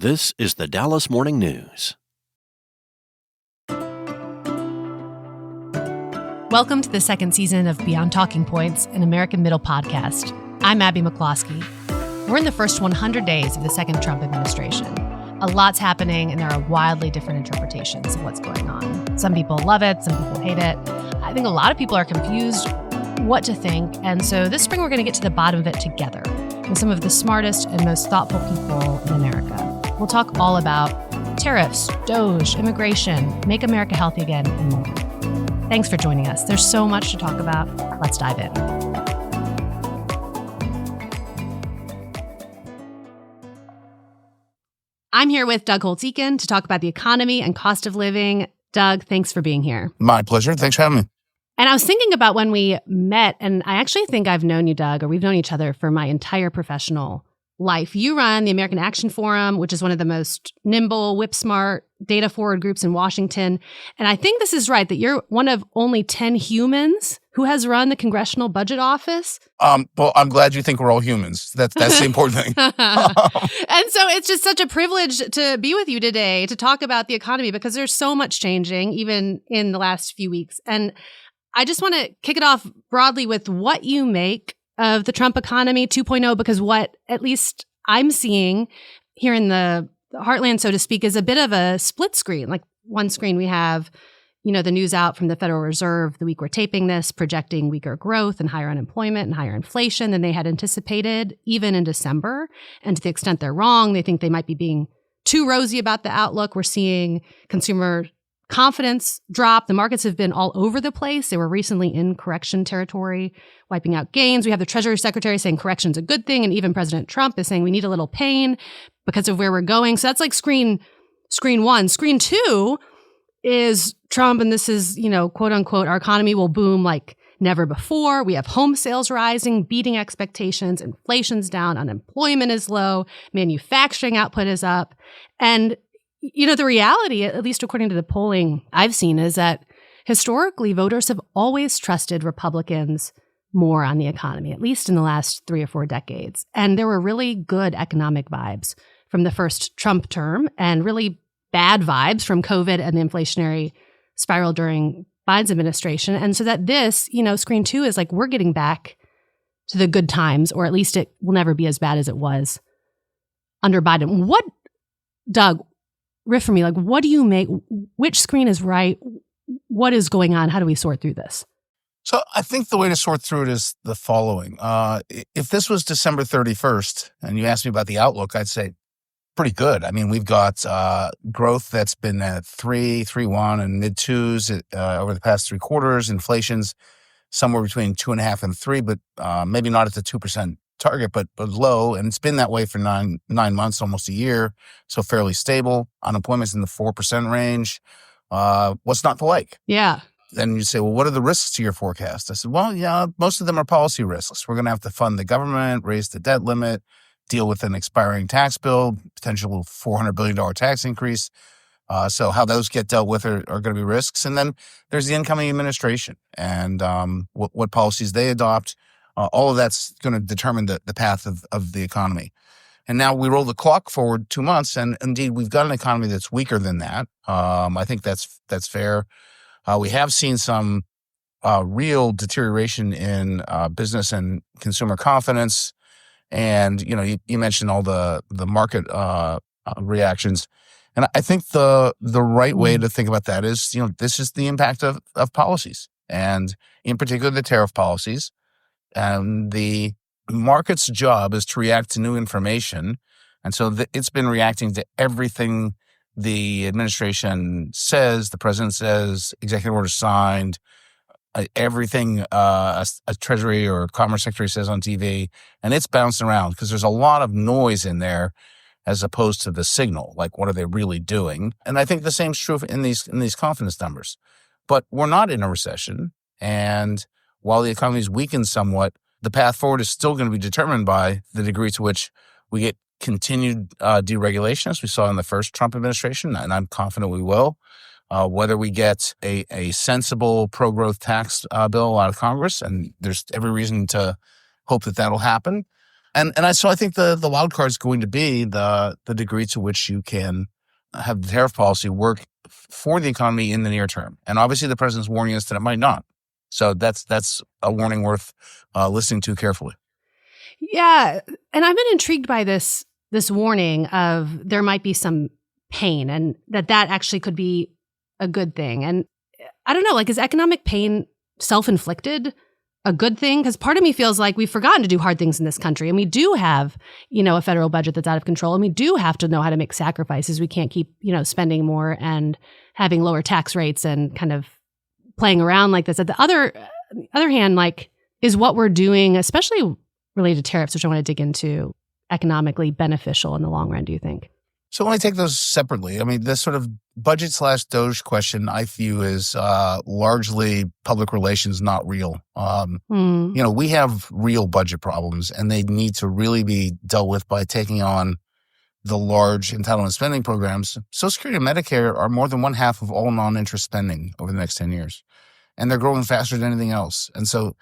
This is the Dallas Morning News. Welcome to the second season of Beyond Talking Points, an American Middle podcast. I'm Abby McCloskey. We're in the first 100 days of the second Trump administration. A lot's happening, and there are wildly different interpretations of what's going on. Some people love it, some people hate it. I think a lot of people are confused what to think, and so this spring we're going to get to the bottom of it together with some of the smartest and most thoughtful people in America. We'll talk all about tariffs, DOGE, immigration, make America healthy again, and more. Thanks for joining us. There's so much to talk about. Let's dive in. I'm here with Doug Holtz Eakin to talk about the economy and cost of living. Doug, thanks for being here. My pleasure. Thanks for having me. And I was thinking about when we met, and I actually think I've known you, Doug, or we've known each other for my entire professional life. You run the American Action Forum, which is one of the most nimble, whip-smart, data-forward groups in Washington. And I think this is right, that you're one of only 10 humans who has run the Congressional Budget Office. Well, I'm glad you think we're all humans. That's the important thing. And so it's just such a privilege to be with you today to talk about the economy, because there's so much changing, even in the last few weeks. And I just want to kick it off broadly with what you make of the Trump economy 2.0, because what at least I'm seeing here in the heartland, so to speak, is a bit of a split screen. Like one screen we have, the news out from the Federal Reserve the week we're taping this, projecting weaker growth and higher unemployment and higher inflation than they had anticipated, even in December. And to the extent they're wrong, they think they might be being too rosy about the outlook. We're seeing consumer confidence drop. The markets have been all over the place. They were recently in correction territory, wiping out gains. We have the Treasury Secretary saying correction's a good thing. And even President Trump is saying we need a little pain because of where we're going. So that's like screen one. Screen two is Trump. And this is, quote unquote, our economy will boom like never before. We have home sales rising, beating expectations. Inflation's down. Unemployment is low. Manufacturing output is up. And the reality, at least according to the polling I've seen, is that historically voters have always trusted Republicans more on the economy, at least in the last 3 or 4 decades. And there were really good economic vibes from the first Trump term and really bad vibes from COVID and the inflationary spiral during Biden's administration. And so that this, screen two is like we're getting back to the good times, or at least it will never be as bad as it was under Biden. Doug, riff for me, like what do you make? Which screen is right? What is going on? How do we sort through this? So I think the way to sort through it is the following. If this was December 31st and you asked me about the outlook, I'd say pretty good. I mean, we've got growth that's been at 3.1 and mid twos over the past 3 quarters. Inflation's somewhere between 2.5 and 3, but maybe not at the 2% target, but low. And it's been that way for nine months, almost a year. So fairly stable. Unemployment's in the 4% range. What's not to like? Yeah. Then you say, well, what are the risks to your forecast? I said, well, yeah, most of them are policy risks. We're going to have to fund the government, raise the debt limit, deal with an expiring tax bill, potential $400 billion tax increase. So how those get dealt with are going to be risks. And then there's the incoming administration and what policies they adopt. All of that's going to determine the path of the economy. And now we roll the clock forward 2 months, and indeed, we've got an economy that's weaker than that. I think that's fair. We have seen some real deterioration in business and consumer confidence. And, you mentioned all the market reactions. And I think the right way to think about that is, this is the impact of policies, and in particular, the tariff policies. And the market's job is to react to new information. And so it's been reacting to everything the administration says, the president says, executive order signed, everything a Treasury or Commerce Secretary says on TV. And it's bouncing around because there's a lot of noise in there as opposed to the signal. Like, what are they really doing? And I think the same is true in these confidence numbers. But we're not in a recession. And while the economy's weakened somewhat, the path forward is still going to be determined by the degree to which we get continued deregulation, as we saw in the first Trump administration, and I'm confident we will. Whether we get a sensible pro-growth tax bill out of Congress, and there's every reason to hope that that'll happen. So I think the wild card is going to be the degree to which you can have the tariff policy work for the economy in the near term. And obviously the president's warning us that it might not. So that's a warning worth listening to carefully. Yeah. And I've been intrigued by this warning of there might be some pain and that actually could be a good thing. And I don't know, like, is economic pain self-inflicted a good thing? Because part of me feels like we've forgotten to do hard things in this country. And we do have, a federal budget that's out of control. And we do have to know how to make sacrifices. We can't keep, spending more and having lower tax rates and kind of playing around like this. At the other hand, like, is what we're doing, especially related to tariffs, which I want to dig into, economically beneficial in the long run, do you think? So when I take those separately, I mean, this sort of budget/DOGE question I view as largely public relations, not real. We have real budget problems, and they need to really be dealt with by taking on the large entitlement spending programs. Social Security and Medicare are more than 1/2 of all non-interest spending over the next 10 years, and they're growing faster than anything else. And so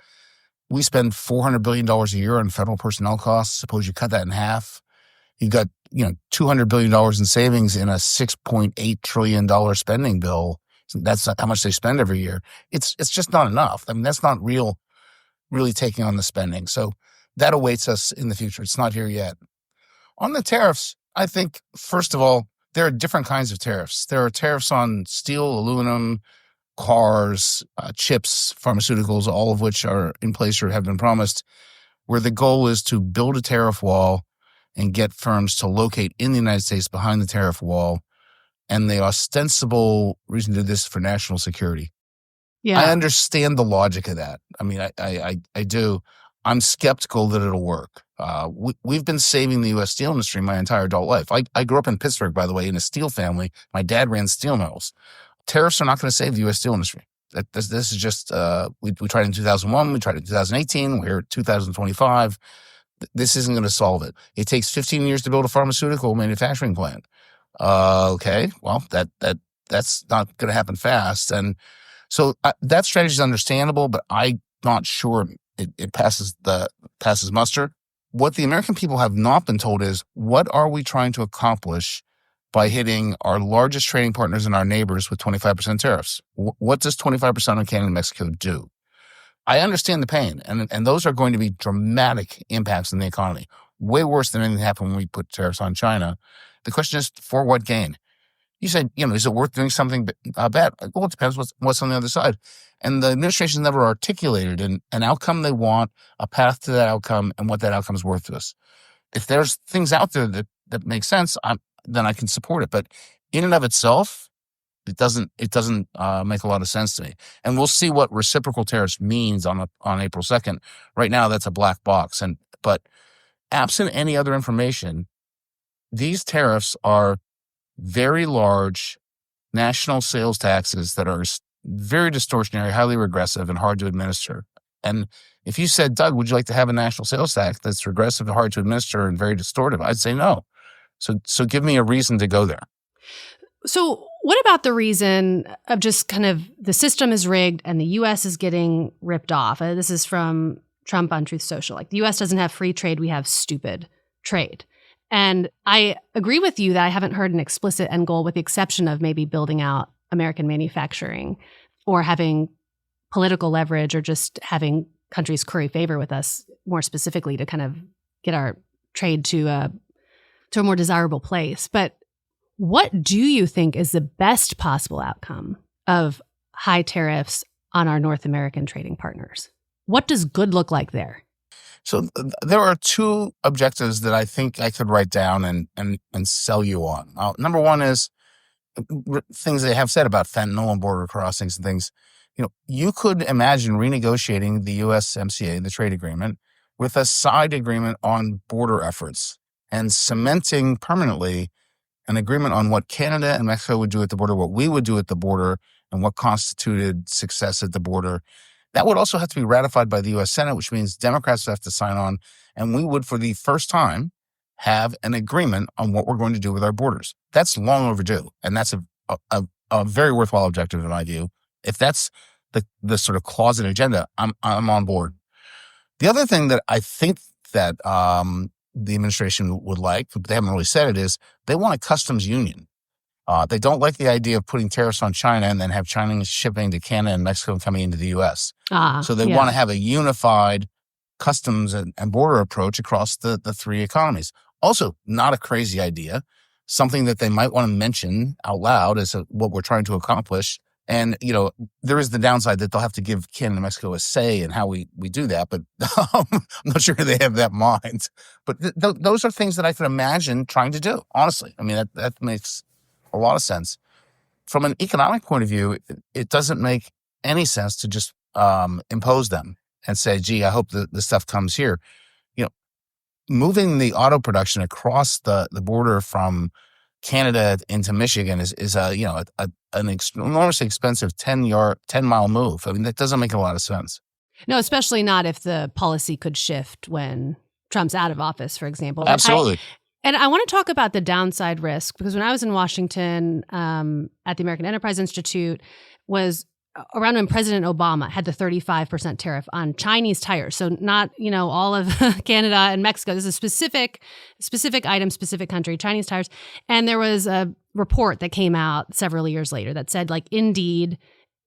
we spend $400 billion a year on federal personnel costs. Suppose you cut that in half. You got, $200 billion in savings in a $6.8 trillion spending bill. That's how much they spend every year. It's just not enough. I mean, that's not really taking on the spending. So that awaits us in the future. It's not here yet. On the tariffs, I think, first of all, there are different kinds of tariffs. There are tariffs on steel, aluminum, cars, chips, pharmaceuticals, all of which are in place or have been promised, where the goal is to build a tariff wall and get firms to locate in the United States behind the tariff wall. And the ostensible reason to do this is for national security. Yeah. I understand the logic of that. I mean, I do. I'm skeptical that it'll work. We've been saving the U.S. steel industry my entire adult life. I grew up in Pittsburgh, by the way, in a steel family. My dad ran steel mills. Tariffs are not going to save the U.S. steel industry. This is just, we tried in 2001, we tried in 2018, we're at 2025. This isn't going to solve it. It takes 15 years to build a pharmaceutical manufacturing plant. Okay, well, that's not going to happen fast. And so that strategy is understandable, but I'm not sure it passes muster. What the American people have not been told is, what are we trying to accomplish by hitting our largest trading partners and our neighbors with 25% tariffs? What does 25% on Canada and Mexico do? I understand the pain, and those are going to be dramatic impacts in the economy, way worse than anything happened when we put tariffs on China. The question is, for what gain? You said, is it worth doing something bad? Well, it depends what's on the other side. And the administration's never articulated an outcome they want, a path to that outcome, and what that outcome is worth to us. If there's things out there that make sense, then I can support it. But in and of itself, it doesn't make a lot of sense to me. And we'll see what reciprocal tariffs means on April 2nd. Right now, that's a black box. But absent any other information, these tariffs are very large national sales taxes that are very distortionary, highly regressive, and hard to administer. And if you said, Doug, would you like to have a national sales tax that's regressive and hard to administer and very distortive? I'd say no. So give me a reason to go there. So what about the reason of just kind of the system is rigged and the U.S. is getting ripped off? This is from Trump on Truth Social. Like, the U.S. doesn't have free trade. We have stupid trade. And I agree with you that I haven't heard an explicit end goal, with the exception of maybe building out American manufacturing or having political leverage or just having countries curry favor with us more specifically to kind of get our trade to a more desirable place. But what do you think is the best possible outcome of high tariffs on our North American trading partners? What does good look like there? So there are two objectives that I think I could write down and sell you on. Number one is things they have said about fentanyl and border crossings and things. You could imagine renegotiating the USMCA, the trade agreement, with a side agreement on border efforts and cementing permanently an agreement on what Canada and Mexico would do at the border, what we would do at the border, and what constituted success at the border. That would also have to be ratified by the U.S. Senate, which means Democrats would have to sign on, and we would, for the first time, have an agreement on what we're going to do with our borders. That's long overdue, and that's a very worthwhile objective in my view. If that's the sort of closet agenda, I'm on board. The other thing that I think that the administration would like, but they haven't really said it, is they want a customs union. They don't like the idea of putting tariffs on China and then have Chinese shipping to Canada and Mexico coming into the U.S. So they want to have a unified customs and border approach across the three economies. Also, not a crazy idea. Something that they might want to mention out loud as what we're trying to accomplish. And, there is the downside that they'll have to give Canada and Mexico a say in how we do that. But I'm not sure they have that in mind. But those are things that I could imagine trying to do, honestly. I mean, that makes a lot of sense. From an economic point of view, it doesn't make any sense to just impose them and say, gee, I hope the stuff comes here. Moving the auto production across the border from Canada into Michigan is an enormously expensive 10-mile move. I mean, that doesn't make a lot of sense. No, especially not if the policy could shift when Trump's out of office, for example. Absolutely. And I want to talk about the downside risk, because when I was in Washington at the American Enterprise Institute, was around when President Obama had the 35% tariff on Chinese tires. So not, all of Canada and Mexico. This is a specific item, specific country, Chinese tires. And there was a report that came out several years later that said, indeed,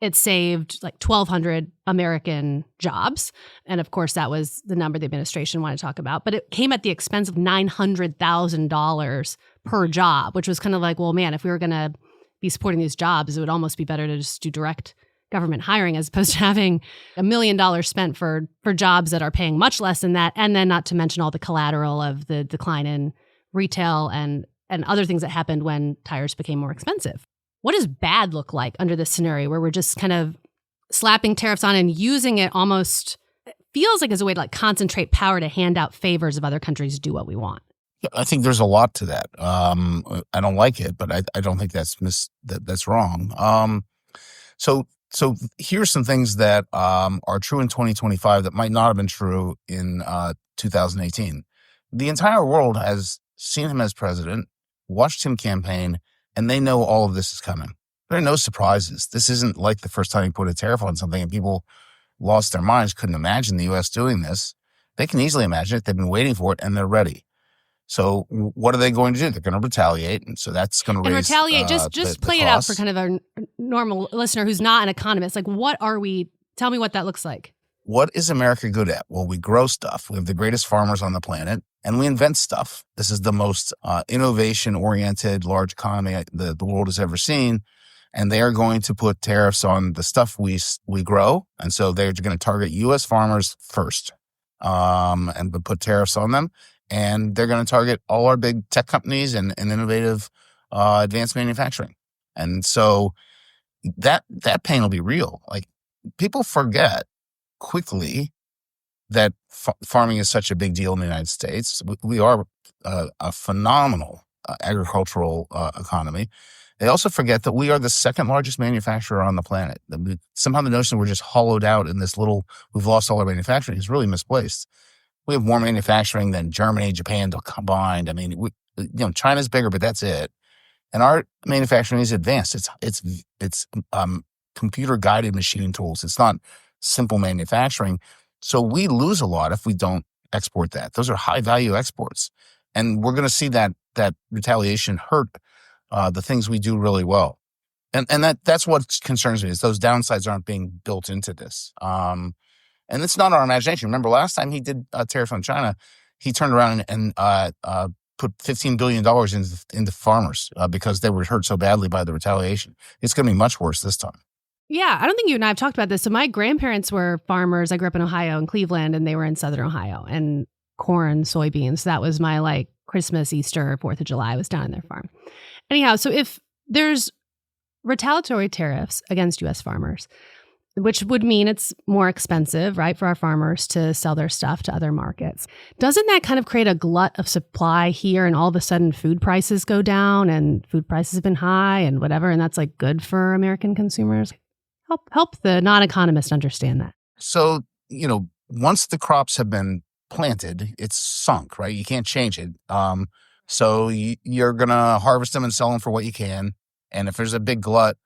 it saved 1,200 American jobs. And of course, that was the number the administration wanted to talk about. But it came at the expense of $900,000 per job, which was kind of well, man, if we were going to be supporting these jobs, it would almost be better to just do direct government hiring as opposed to having $1 million spent for jobs that are paying much less than that. And then not to mention all the collateral of the decline in retail and other things that happened when tires became more expensive. What does bad look like under this scenario where we're just kind of slapping tariffs on and using it almost, it feels like as a way to concentrate power to hand out favors if other countries do what we want? I think there's a lot to that. I don't like it, but I don't think that's wrong. So here's some things that are true in 2025 that might not have been true in 2018. The entire world has seen him as president, watched him campaign, and they know all of this is coming. There are no surprises. This isn't like the first time he put a tariff on something and people lost their minds, couldn't imagine the U.S. doing this. They can easily imagine it. They've been waiting for it, and they're ready. So what are they going to do? They're going to retaliate, and so that's going to raise retaliate. Just play it out for kind of a normal listener who's not an economist. What are we? Tell me what that looks like. What is America good at? Well, we grow stuff. We have the greatest farmers on the planet, and we invent stuff. This is the most innovation-oriented large economy the world has ever seen, and they are going to put tariffs on the stuff we grow, and so they're going to target U.S. farmers first, and put tariffs on them. And they're going to target all our big tech companies and innovative advanced manufacturing. And so that pain will be real. People forget quickly that farming is such a big deal in the United States. We are a phenomenal agricultural economy. They also forget that we are the second largest manufacturer on the planet. Somehow the notion we're just hollowed out in this we've lost all our manufacturing is really misplaced. We have more manufacturing than Germany, Japan combined. I mean, China's bigger, but that's it. And our manufacturing is advanced. It's computer guided machine tools. It's not simple manufacturing. So we lose a lot if we don't export that. Those are high value exports, and we're going to see that retaliation hurt the things we do really well. And that's what concerns me, is those downsides aren't being built into this. And it's not our imagination. Remember, last time he did a tariff on China, he turned around and put $15 billion into farmers because they were hurt so badly by the retaliation. It's going to be much worse this time. Yeah, I don't think you and I have talked about this. So my grandparents were farmers. I grew up in Ohio, in Cleveland, and they were in Southern Ohio. And corn, soybeans, that was my Christmas, Easter, 4th of July. I was down on their farm. Anyhow, so if there's retaliatory tariffs against U.S. farmers, which would mean it's more expensive, right, for our farmers to sell their stuff to other markets. Doesn't that kind of create a glut of supply here, and all of a sudden food prices go down, and food prices have been high and whatever, and that's good for American consumers? Help the non-economist understand that. So, once the crops have been planted, it's sunk, right? You can't change it. So you're going to harvest them and sell them for what you can. And if there's a big glut,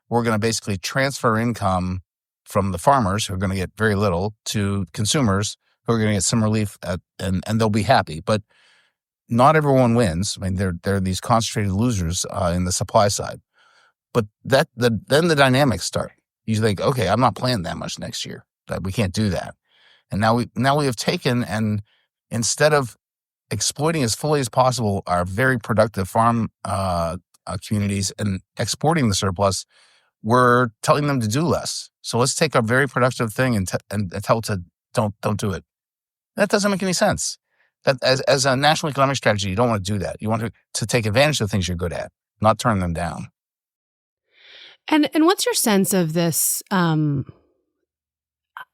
we're going to basically transfer income from the farmers, who are going to get very little, to consumers who are going to get some relief and they'll be happy. But not everyone wins. I mean, there are these concentrated losers in the supply side. But then the dynamics start. You think, okay, I'm not planning that much next year. That we can't do that. And now we have taken, and instead of exploiting as fully as possible our very productive farm communities and exporting the surplus, we're telling them to do less. So let's take a very productive thing and tell it to don't do it. That doesn't make any sense. That as a national economic strategy, you don't want to do that. You want to take advantage of the things you're good at, not turn them down. And what's your sense of this?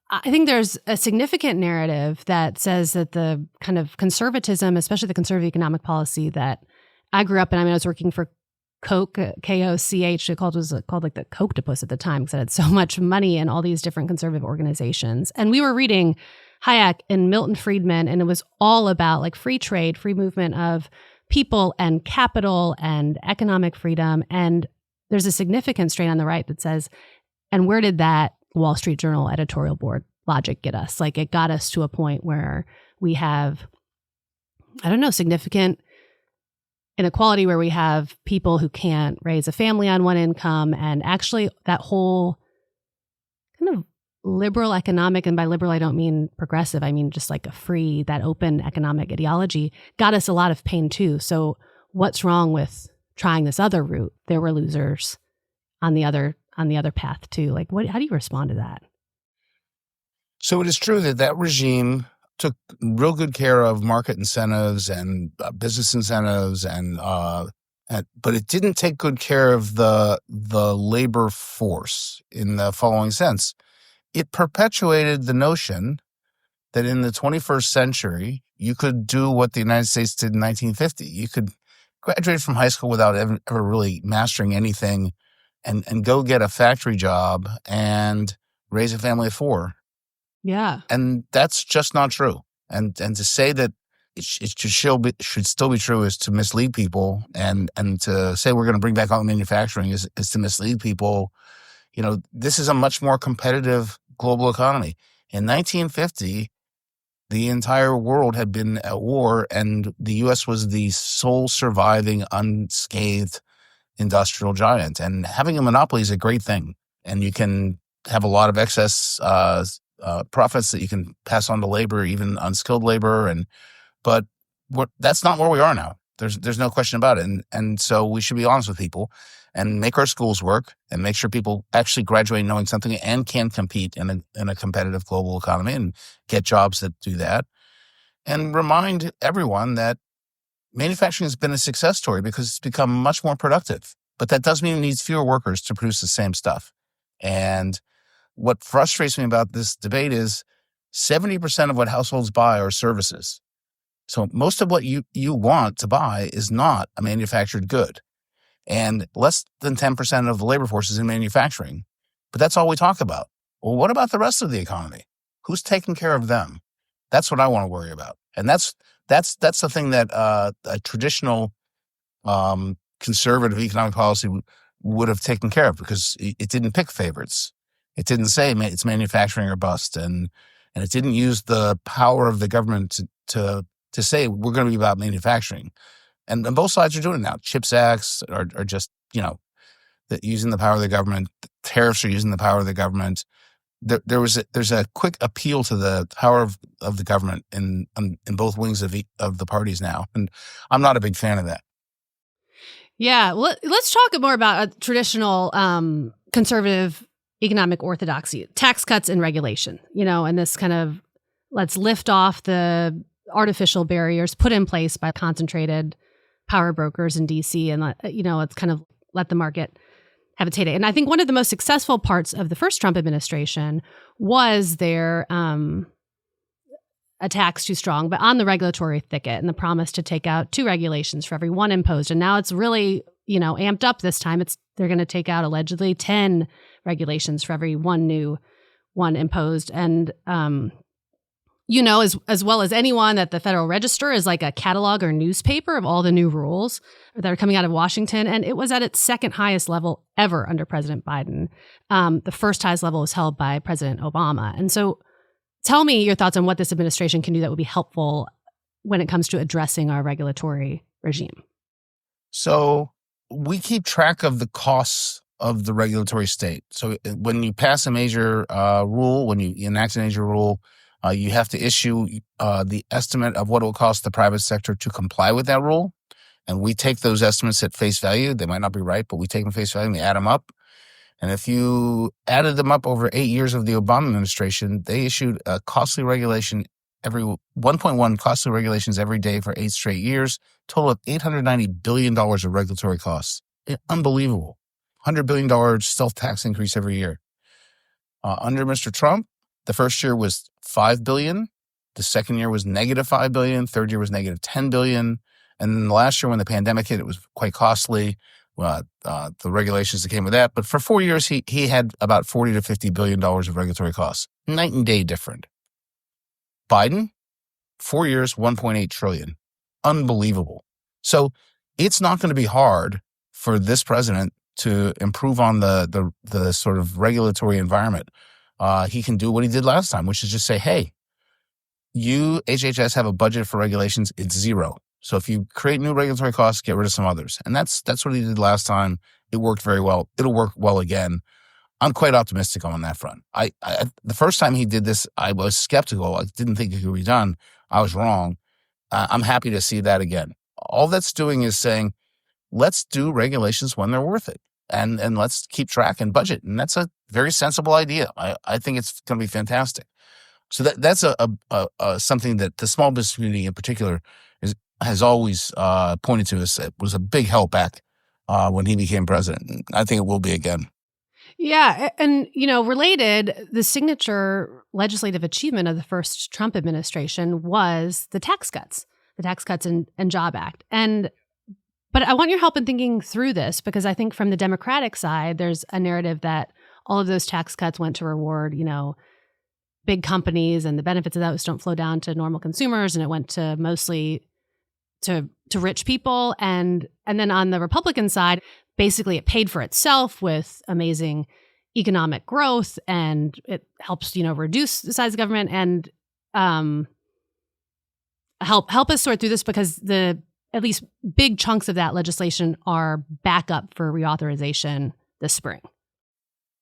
I think there's a significant narrative that says that the kind of conservatism, especially the conservative economic policy that I grew up in. I mean, I was working for Koch, K-O-C-H. It was called like the Kochtopus at the time because it had so much money in all these different conservative organizations. And we were reading Hayek and Milton Friedman, and it was all about like free trade, free movement of people and capital and economic freedom. And there's a significant strain on the right that says, and where did that Wall Street Journal editorial board logic get us? Like it got us to a point where we have, I don't know, significant inequality where we have people who can't raise a family on one income. And actually that whole kind of liberal economic, and by liberal, I don't mean progressive, I mean just like a free, that open economic ideology got us a lot of pain too. So what's wrong with trying this other route? There were losers on the other path too. Like how do you respond to that? So it is true that regime took real good care of market incentives and business incentives, but it didn't take good care of the labor force in the following sense. It perpetuated the notion that in the 21st century, you could do what the United States did in 1950. You could graduate from high school without ever really mastering anything and go get a factory job and raise a family of four. Yeah. And that's just not true. And to say that it should still be true is to mislead people, and to say we're going to bring back all manufacturing is to mislead people. You know, this is a much more competitive global economy. In 1950, the entire world had been at war, and the U.S. was the sole surviving unscathed industrial giant. And having a monopoly is a great thing. And you can have a lot of excess profits that you can pass on to labor, even unskilled labor. But that's not where we are now. There's no question about it. And so we should be honest with people and make our schools work and make sure people actually graduate knowing something and can compete in a competitive global economy and get jobs that do that. And remind everyone that manufacturing has been a success story because it's become much more productive. But that doesn't mean it needs fewer workers to produce the same stuff. And what frustrates me about this debate is 70% of what households buy are services. So most of what you want to buy is not a manufactured good. And less than 10% of the labor force is in manufacturing. But that's all we talk about. Well, what about the rest of the economy? Who's taking care of them? That's what I want to worry about. And that's the thing that a traditional conservative economic policy would have taken care of, because it didn't pick favorites. It didn't say it's manufacturing or bust, and it didn't use the power of the government to say we're going to be about manufacturing. And both sides are doing it now. CHIPS Acts are just, using the power of the government. Tariffs are using the power of the government. There's a quick appeal to the power of the government in both wings of the parties now, and I'm not a big fan of that. Yeah, let's talk more about a traditional conservative economic orthodoxy, tax cuts and regulation. And this kind of let's lift off the artificial barriers put in place by concentrated power brokers in DC, and it's kind of let the market have its heyday. And I think one of the most successful parts of the first Trump administration was their a tax too strong, but on the regulatory thicket, and the promise to take out 2 regulations for every 1 imposed. And now it's really, amped up this time. They're going to take out allegedly 10 regulations for every 1 new one imposed. And, as well as anyone, that the Federal Register is like a catalog or newspaper of all the new rules that are coming out of Washington. And it was at its second highest level ever under President Biden. The first highest level was held by President Obama. And so tell me your thoughts on what this administration can do that would be helpful when it comes to addressing our regulatory regime. So we keep track of the costs of the regulatory state. So when you pass a major rule, when you enact a major rule, you have to issue the estimate of what it will cost the private sector to comply with that rule. And we take those estimates at face value. They might not be right, but we take them at face value and we add them up. And if you added them up over 8 years of the Obama administration, they issued a costly regulation 1.1 costly regulations every day for 8 straight years, total of $890 billion of regulatory costs. Unbelievable. $100 billion self-tax increase every year. Under Mr. Trump, the first year was $5 billion. The second year was negative $5 billion. Third year was negative $10 billion. And then the last year when the pandemic hit, it was quite costly. The regulations that came with that. But for 4 years, he had about $40 to $50 billion of regulatory costs. Night and day different. Biden, 4 years, $1.8 trillion. Unbelievable. So it's not going to be hard for this president to improve on the sort of regulatory environment. He can do what he did last time, which is just say, hey, you, HHS, have a budget for regulations. It's zero. So if you create new regulatory costs, get rid of some others. And that's what he did last time. It worked very well. It'll work well again. I'm quite optimistic on that front. The first time he did this, I was skeptical. I didn't think it could be done. I was wrong. I'm happy to see that again. All that's doing is saying, let's do regulations when they're worth it. And let's keep track and budget. And that's a very sensible idea. I think it's going to be fantastic. So that's something that the small business community in particular has always pointed to as it was a big help back when he became president. And I think it will be again. Yeah. And, related, the signature legislative achievement of the first Trump administration was the tax cuts and Job Act. But I want your help in thinking through this, because I think from the Democratic side, there's a narrative that all of those tax cuts went to reward, big companies, and the benefits of those don't flow down to normal consumers. And it went to mostly to rich people. And then on the Republican side, basically it paid for itself with amazing economic growth, and it helps, reduce the size of government and help us sort through this, because at least big chunks of that legislation are back up for reauthorization this spring.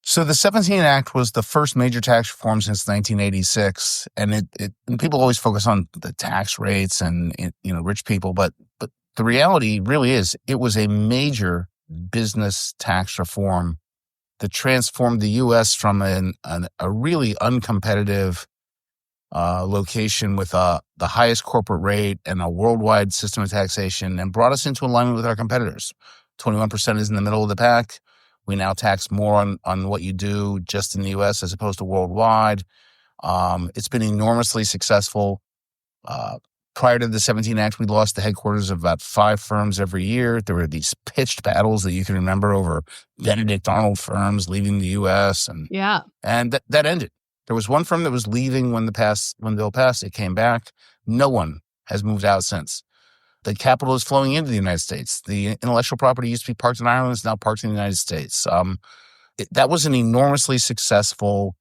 So the 17 Act was the first major tax reform since 1986, and and people always focus on the tax rates and rich people, but the reality really is it was a major business tax reform that transformed the U.S. from a really uncompetitive location with the highest corporate rate and a worldwide system of taxation, and brought us into alignment with our competitors. 21% is in the middle of the pack. We now tax more on what you do just in the U.S. as opposed to worldwide. It's been enormously successful. Prior to the 17 Act, we lost the headquarters of about 5 firms every year. There were these pitched battles that you can remember over Benedict Arnold firms leaving the U.S. And that ended. There was one firm that was leaving when the bill passed. It came back. No one has moved out since. The capital is flowing into the United States. The intellectual property used to be parked in Ireland. It's now parked in the United States. That was an enormously successful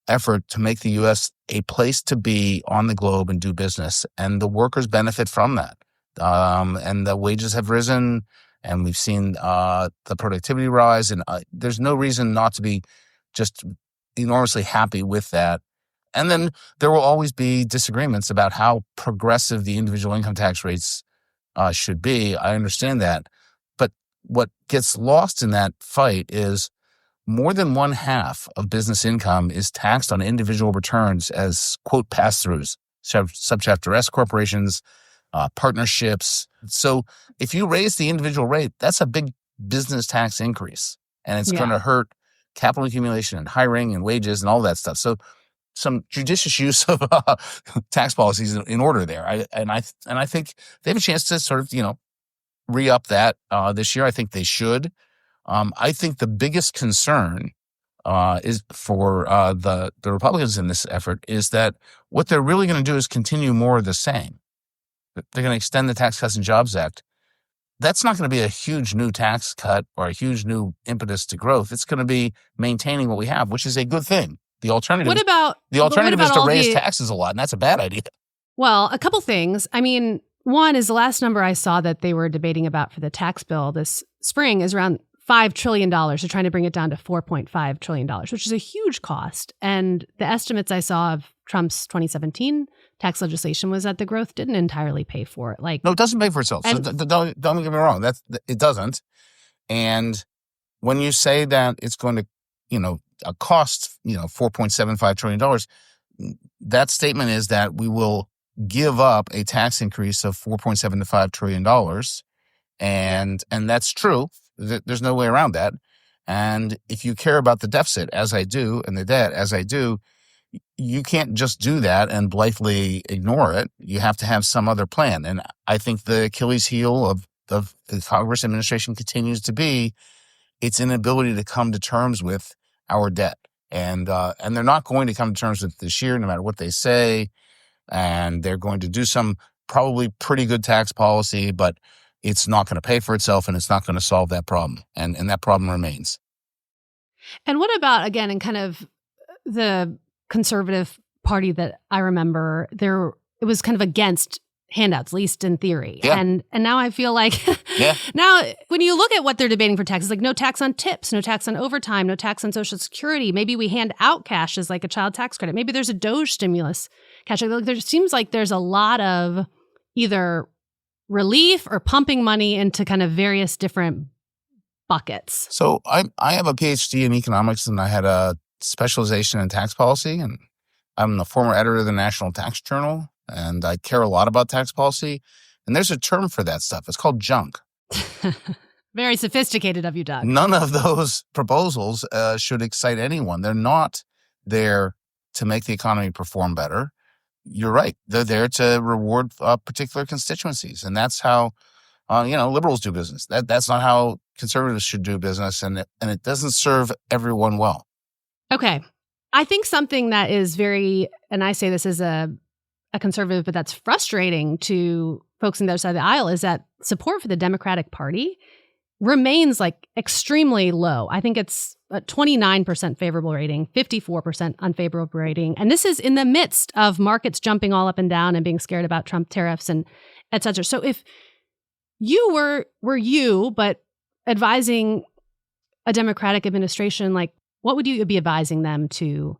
effort to make the U.S. a place to be on the globe and do business. And the workers benefit from that. And the wages have risen, and we've seen the productivity rise. And there's no reason not to be just enormously happy with that. And then there will always be disagreements about how progressive the individual income tax rates should be. I understand that. But what gets lost in that fight is more than 1/2 of business income is taxed on individual returns as, quote, pass-throughs, subchapter S corporations, partnerships. So if you raise the individual rate, that's a big business tax increase. And it's going to hurt capital accumulation and hiring and wages and all that stuff. So some judicious use of tax policies in order there. I think they have a chance to sort of, re-up that this year. I think they should. I think the biggest concern is for the Republicans in this effort is that what they're really going to do is continue more of the same. They're going to extend the Tax Cuts and Jobs Act. That's not going to be a huge new tax cut or a huge new impetus to growth. It's going to be maintaining what we have, which is a good thing. The alternative What about is to all raise the taxes a lot, and that's a bad idea. Well, a couple things. I mean, one is the last number I saw that they were debating about for the tax bill this spring is around $5 trillion. They're trying to bring it down to $4.5 trillion, which is a huge cost. And the estimates I saw of Trump's 2017 tax legislation was that the growth didn't entirely pay for it. No, it doesn't pay for itself. So don't get me wrong. It doesn't. And when you say that it's going to, cost, $4.75 trillion, that statement is that we will give up a tax increase of $4.75 trillion. And that's true. There's no way around that. And if you care about the deficit, as I do, and the debt, as I do, you can't just do that and blithely ignore it. You have to have some other plan. And I think the Achilles heel of the Congress administration continues to be its inability to come to terms with our debt. And they're not going to come to terms with it this year, no matter what they say. And they're going to do some probably pretty good tax policy, but it's not going to pay for itself and it's not going to solve that problem. And that problem remains. And what about, again, in kind of the conservative party that I remember, it was kind of against handouts, at least in theory. Yeah. And now I feel like Yeah. now when you look at what they're debating for taxes, like no tax on tips, no tax on overtime, no tax on Social Security. Maybe we hand out cash as like a child tax credit. Maybe there's a DOGE stimulus cash. Like, there seems like there's a lot of either relief or pumping money into kind of various different buckets. So I have a PhD in economics and I had a specialization in tax policy, and I'm the former editor of the National Tax Journal, and I care a lot about tax policy. And there's a term for that stuff. It's called junk. Very sophisticated of you, Doug. None of those proposals should excite anyone. They're not there to make the economy perform better. You're right. They're there to reward particular constituencies. And that's how, liberals do business. That's not how conservatives should do business. And it doesn't serve everyone well. Okay. I think something that is very, and I say this as a conservative, but that's frustrating to folks on the other side of the aisle, is that support for the Democratic Party remains like extremely low. I think it's a 29% favorable rating, 54% unfavorable rating. And this is in the midst of markets jumping all up and down and being scared about Trump tariffs and et cetera. So if you were you, but advising a Democratic administration, like what would you be advising them to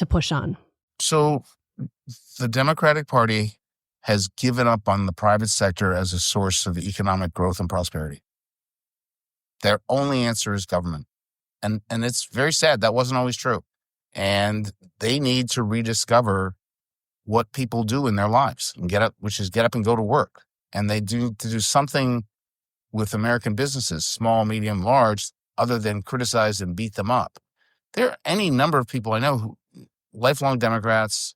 push on? So the Democratic Party has given up on the private sector as a source of economic growth and prosperity. Their only answer is government. And it's very sad. That wasn't always true. And they need to rediscover what people do in their lives and which is get up and go to work. And they do to do something with American businesses, small, medium, large, other than criticize and beat them up. There are any number of people I know who lifelong Democrats,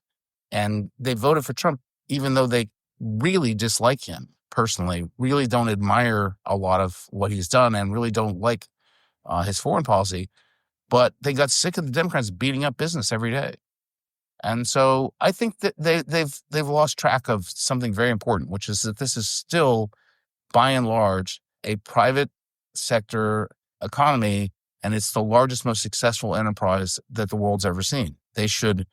and they voted for Trump even though they really dislike him personally, really don't admire a lot of what he's done and really don't like his foreign policy, but they got sick of the Democrats beating up business every day. And so I think that they've lost track of something very important, which is that this is still, by and large, a private sector economy, and it's the largest, most successful enterprise that the world's ever seen. They should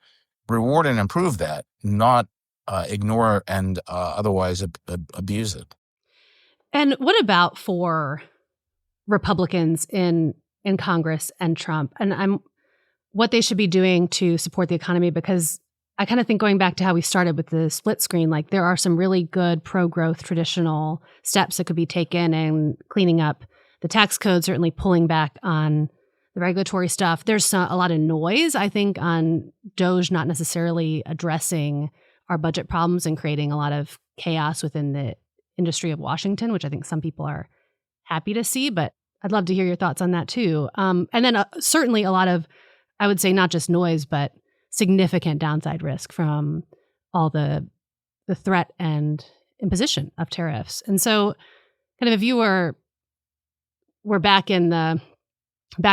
reward and improve that, not ignore and otherwise abuse it. And what about for Republicans in Congress and Trump, and what they should be doing to support the economy? Because I kind of think, going back to how we started with the split screen, like there are some really good pro-growth traditional steps that could be taken, and cleaning up the tax code, certainly pulling back on the regulatory stuff. There's a lot of noise, I think, on DOGE not necessarily addressing our budget problems and creating a lot of chaos within the industry of Washington, which I think some people are happy to see, but I'd love to hear your thoughts on that too. And then certainly a lot of, I would say, not just noise, but significant downside risk from all the threat and imposition of tariffs. And so kind of if you were back in the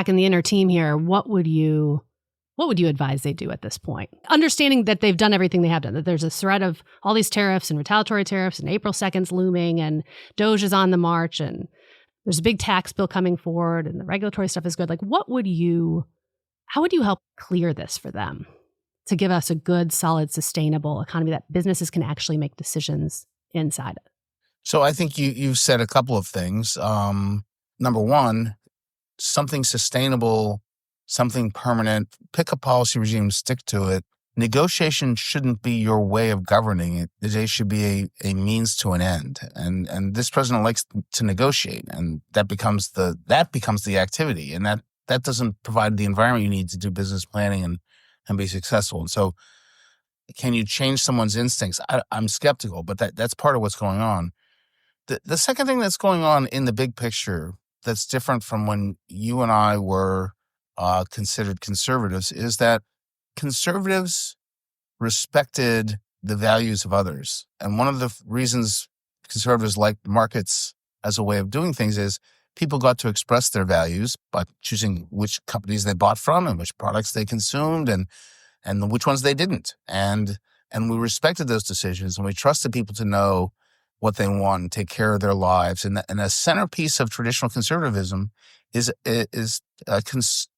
inner team here, what would you advise they do at this point? Understanding that they've done everything they have done, that there's a threat of all these tariffs and retaliatory tariffs and April 2nd's looming and DOGE is on the march and there's a big tax bill coming forward and the regulatory stuff is good. Like, How would you help clear this for them to give us a good, solid, sustainable economy that businesses can actually make decisions inside of? So I think you've said a couple of things. Number one, something sustainable, something permanent. Pick a policy regime, stick to it. Negotiation shouldn't be your way of governing it. It should be a means to an end. And this president likes to negotiate, and that becomes the activity. And that doesn't provide the environment you need to do business planning and be successful. And so can you change someone's instincts? I'm skeptical, but that's part of what's going on. The second thing that's going on in the big picture that's different from when you and I were considered conservatives is that conservatives respected the values of others. And one of the reasons conservatives like markets as a way of doing things is people got to express their values by choosing which companies they bought from and which products they consumed and which ones they didn't. And we respected those decisions, and we trusted people to know what they want and take care of their lives. And a centerpiece of traditional conservatism is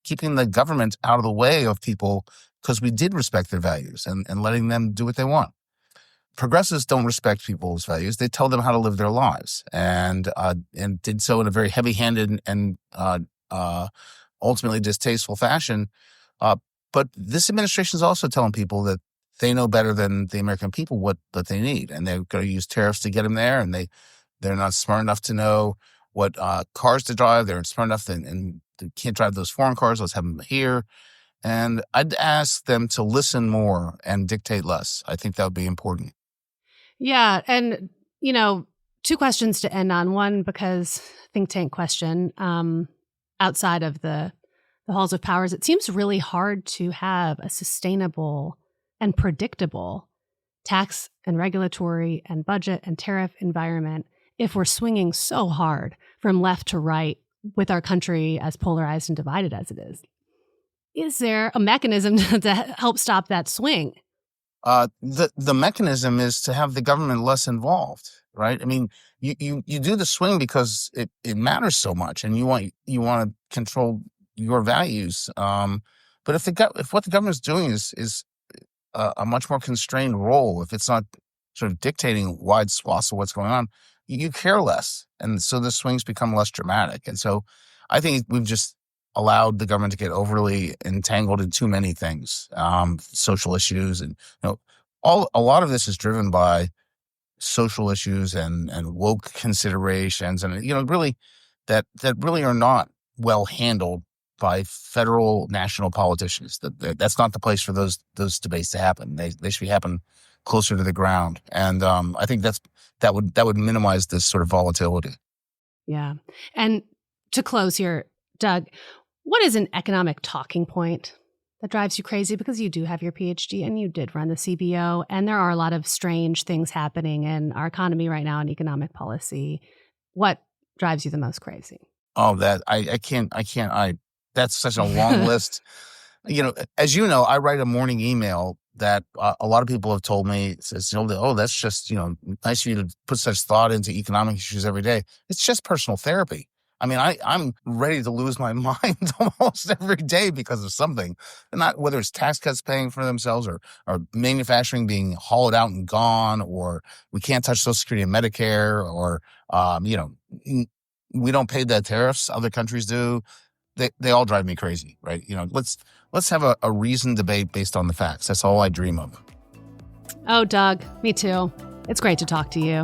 keeping the government out of the way of people, because we did respect their values and letting them do what they want. Progressives don't respect people's values. They tell them how to live their lives, and did so in a very heavy-handed and ultimately distasteful fashion. But this administration is also telling people that they know better than the American people what they need, and they're going to use tariffs to get them there. And they're not smart enough to know what cars to drive. They're smart enough and they can't drive those foreign cars. Let's have them here. And I'd ask them to listen more and dictate less. I think that would be important. Yeah. And, two questions to end on. One, because think tank question, outside of the halls of powers, it seems really hard to have a sustainable and predictable tax and regulatory and budget and tariff environment if we're swinging so hard from left to right with our country as polarized and divided as it is. Is there a mechanism to help stop that swing? The mechanism is to have the government less involved, right? I mean, you do the swing because it matters so much, and you want to control your values. But if what the government's doing is a much more constrained role, if it's not sort of dictating wide swaths of what's going on, you care less, and so the swings become less dramatic. And so, I think we've just allowed the government to get overly entangled in too many things, social issues, and a lot of this is driven by social issues and woke considerations, and really that really are not well handled by federal national politicians. That's not the place for those debates to happen. They should happen closer to the ground, and I think that would minimize this sort of volatility. Yeah, and to close here, Doug, what is an economic talking point that drives you crazy? Because you do have your PhD and you did run the CBO, and there are a lot of strange things happening in our economy right now in economic policy. What drives you the most crazy? Oh, that I can't. That's such a long list. As you know, I write a morning email that a lot of people have told me says, oh, that's just nice of you to put such thought into economic issues every day. It's just personal therapy. I mean, I'm ready to lose my mind almost every day because of something. Not whether it's tax cuts paying for themselves or manufacturing being hollowed out and gone, or we can't touch Social Security and Medicare, or, we don't pay the tariffs other countries do. They all drive me crazy, right? Let's have a reasoned debate based on the facts. That's all I dream of. Oh, Doug, me too. It's great to talk to you.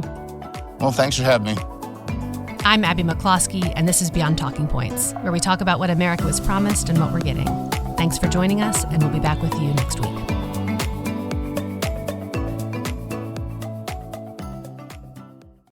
Well, thanks for having me. I'm Abby McCloskey, and this is Beyond Talking Points, where we talk about what America was promised and what we're getting. Thanks for joining us, and we'll be back with you next week.